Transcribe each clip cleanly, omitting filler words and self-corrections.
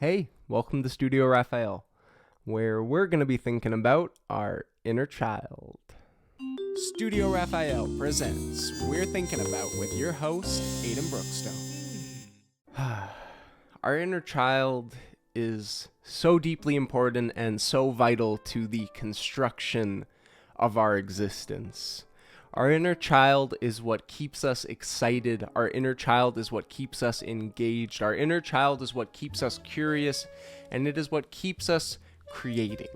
Hey, welcome to Studio Raphael, where we're going to be thinking about our inner child. Studio Raphael presents We're Thinking About with your host, Aidan Brookstone. Our inner child is so deeply important and so vital to the construction of our existence. Our inner child is what keeps us excited. Our inner child is what keeps us engaged. Our inner child is what keeps us curious, and it is what keeps us creating.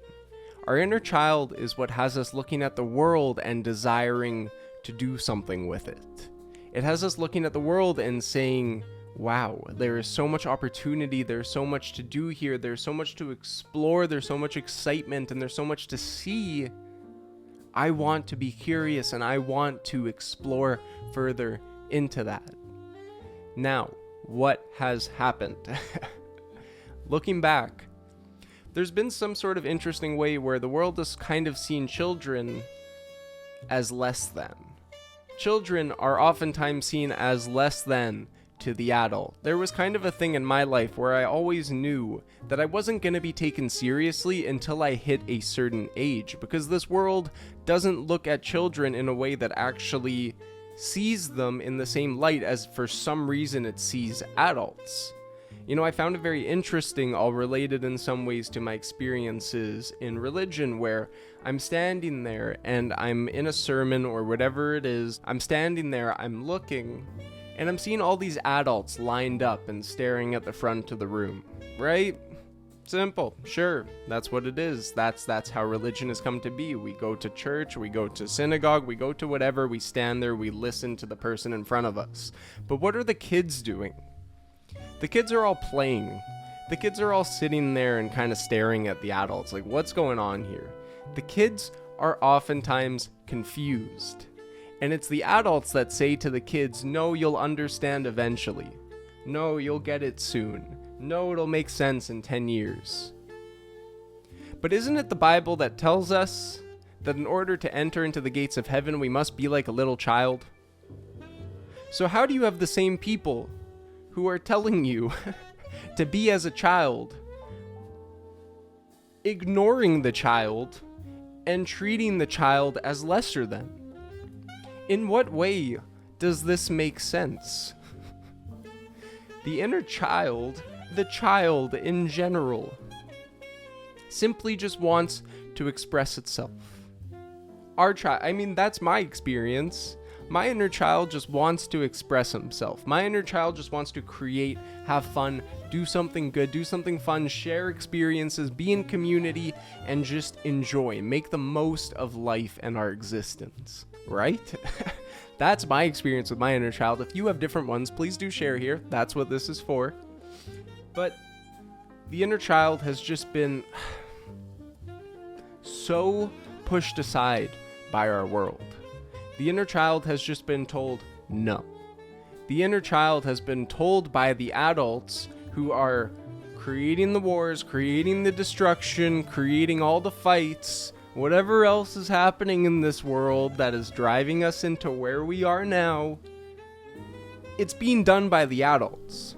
Our inner child is what has us looking at the world and desiring to do something with it. It has us looking at the world and saying, wow, there is so much opportunity, there's so much to do here, there's so much to explore, there's so much excitement, and there's so much to see. I want to be curious and I want to explore further into that. Now, what has happened? Looking back, there's been some sort of interesting way where the world has kind of seen children as less than. Children are oftentimes seen as less than to the adult. There was kind of a thing in my life where I always knew that I wasn't going to be taken seriously until I hit a certain age, because this world doesn't look at children in a way that actually sees them in the same light as for some reason it sees adults. You know, I found it very interesting, all related in some ways to my experiences in religion, where I'm standing there and I'm in a sermon or whatever it is. I'm standing there, I'm looking, and I'm seeing all these adults lined up and staring at the front of the room, right? Simple, sure, that's what it is. That's how religion has come to be. We go to church, we go to synagogue, we go to whatever, we stand there, we listen to the person in front of us. But what are the kids doing? The kids are all playing. The kids are all sitting there and kind of staring at the adults, like, what's going on here? The kids are oftentimes confused. And it's the adults that say to the kids, no, you'll understand eventually. No, you'll get it soon. No, it'll make sense in 10 years. But isn't it the Bible that tells us that in order to enter into the gates of heaven, we must be like a little child? So how do you have the same people who are telling you to be as a child, ignoring the child, and treating the child as lesser than? In what way does this make sense? The inner child, the child in general, simply just wants to express itself. That's my experience. My inner child just wants to express himself. My inner child just wants to create, have fun, do something good, do something fun, share experiences, be in community, and just enjoy, make the most of life and our existence. Right? That's my experience with my inner child. If you have different ones, please do share here. That's what this is for. But the inner child has just been so pushed aside by our world. The inner child has just been told no. The inner child has been told by the adults who are creating the wars, creating the destruction, creating all the fights, whatever else is happening in this world that is driving us into where we are now. It's being done by the adults.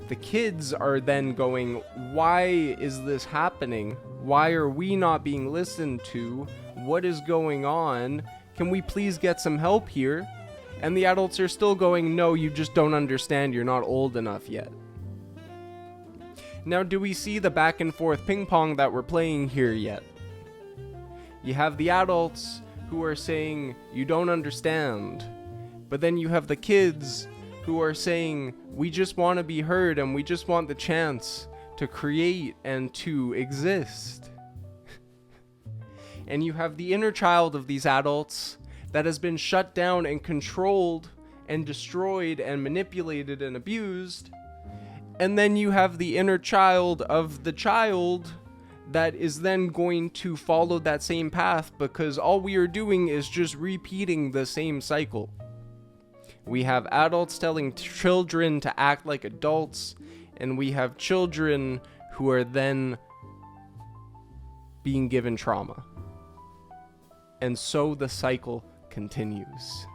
The kids are then going, why is this happening? Why are we not being listened to? What is going on? Can we please get some help here? And the adults are still going, no, you just don't understand. You're not old enough yet. Now, do we see the back and forth ping pong that we're playing here yet? You have the adults who are saying, you don't understand. But then you have the kids who are saying, we just want to be heard and we just want the chance to create and to exist. And you have the inner child of these adults that has been shut down and controlled and destroyed and manipulated and abused. And then you have the inner child of the child that is then going to follow that same path, because all we are doing is just repeating the same cycle. We have adults telling children to act like adults, and we have children who are then being given trauma. And so the cycle continues.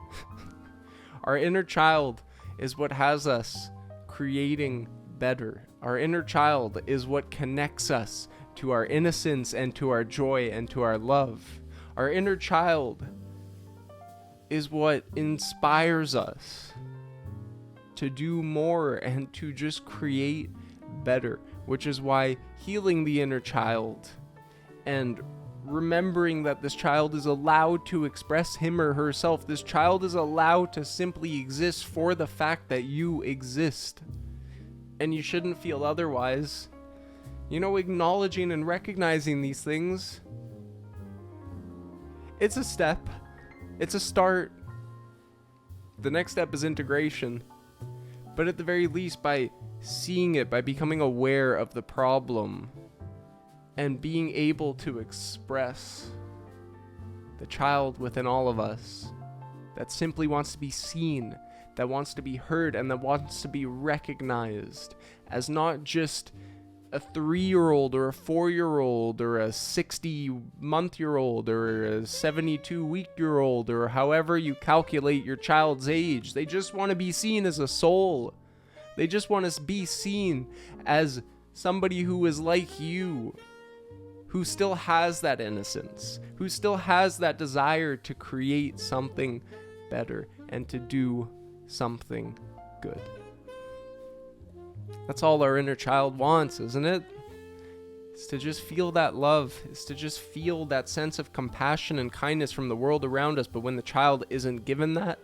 Our inner child is what has us creating better, Our inner child is what connects us to our innocence and to our joy and to our love. Our inner child is what inspires us to do more and to just create better, which is why healing the inner child and remembering that this child is allowed to express him or herself, this child is allowed to simply exist for the fact that you exist, and you shouldn't feel otherwise. Acknowledging and recognizing these things, it's a step, it's a start. The next step is integration, but at the very least, by seeing it, by becoming aware of the problem and being able to express the child within all of us that simply wants to be seen, that wants to be heard, and that wants to be recognized as not just a 3-year-old or a 4-year-old or a 60-month-year-old or a 72-week-year-old or however you calculate your child's age. They just want to be seen as a soul. They just want to be seen as somebody who is like you, who still has that innocence, who still has that desire to create something better and to do something good. That's all our inner child wants, isn't it? It's to just feel that love. It's to just feel that sense of compassion and kindness from the world around us. But when the child isn't given that,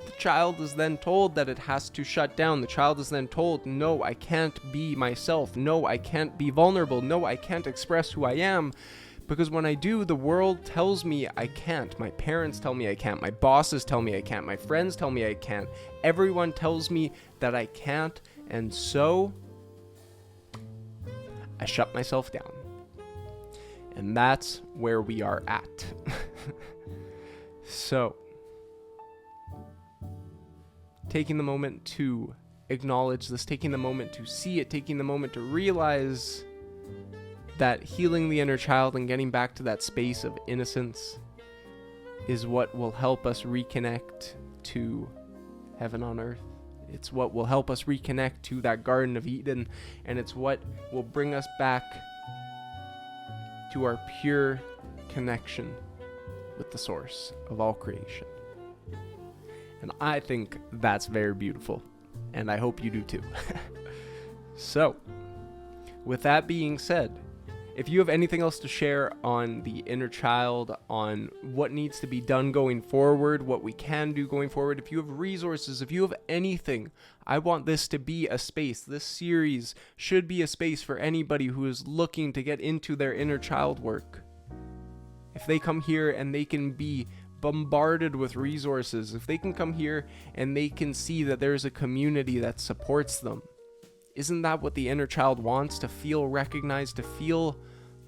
the child is then told that it has to shut down. The child is then told, no, I can't be myself. No, I can't be vulnerable. No, I can't express who I am. Because when I do, the world tells me I can't. My parents tell me I can't. My bosses tell me I can't. My friends tell me I can't. Everyone tells me that I can't. And so, I shut myself down. And that's where we are at. So, taking the moment to acknowledge this, taking the moment to see it, taking the moment to realize that healing the inner child and getting back to that space of innocence is what will help us reconnect to heaven on earth. It's what will help us reconnect to that Garden of Eden, and it's what will bring us back to our pure connection with the source of all creation. And I think that's very beautiful, and I hope you do too. So, with that being said, if you have anything else to share on the inner child, on what needs to be done going forward, what we can do going forward, if you have resources, if you have anything, I want this to be a space. This series should be a space for anybody who is looking to get into their inner child work. If they come here and they can be bombarded with resources, if they can come here and they can see that there's a community that supports them, isn't that what the inner child wants? To feel recognized, to feel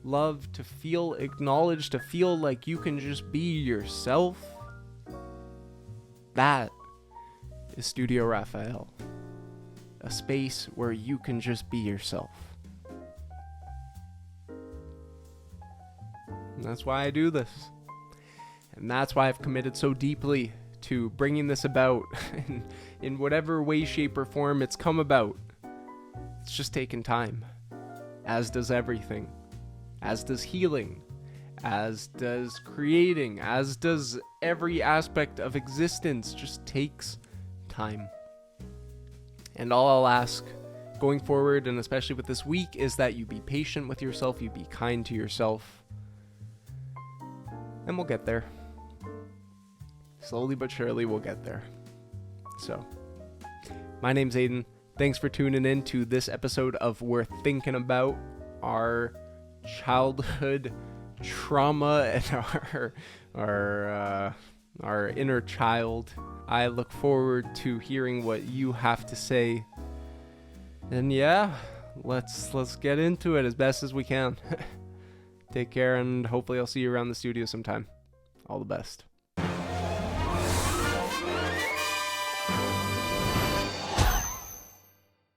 loved, to feel acknowledged, to feel like you can just be yourself? That is Studio Raphael. A space where you can just be yourself. And that's why I do this. And that's why I've committed so deeply to bringing this about in whatever way, shape, or form it's come about. It's just taken time, as does everything, as does healing, as does creating, as does every aspect of existence. Just takes time. And all I'll ask going forward, and especially with this week, is that you be patient with yourself, you be kind to yourself, and we'll get there. Slowly but surely we'll get there. So, my name's Aiden. Thanks for tuning in to this episode of We're Thinking About, our childhood trauma and our inner child. I look forward to hearing what you have to say. And yeah, let's get into it as best as we can. Take care, and hopefully I'll see you around the studio sometime. All the best.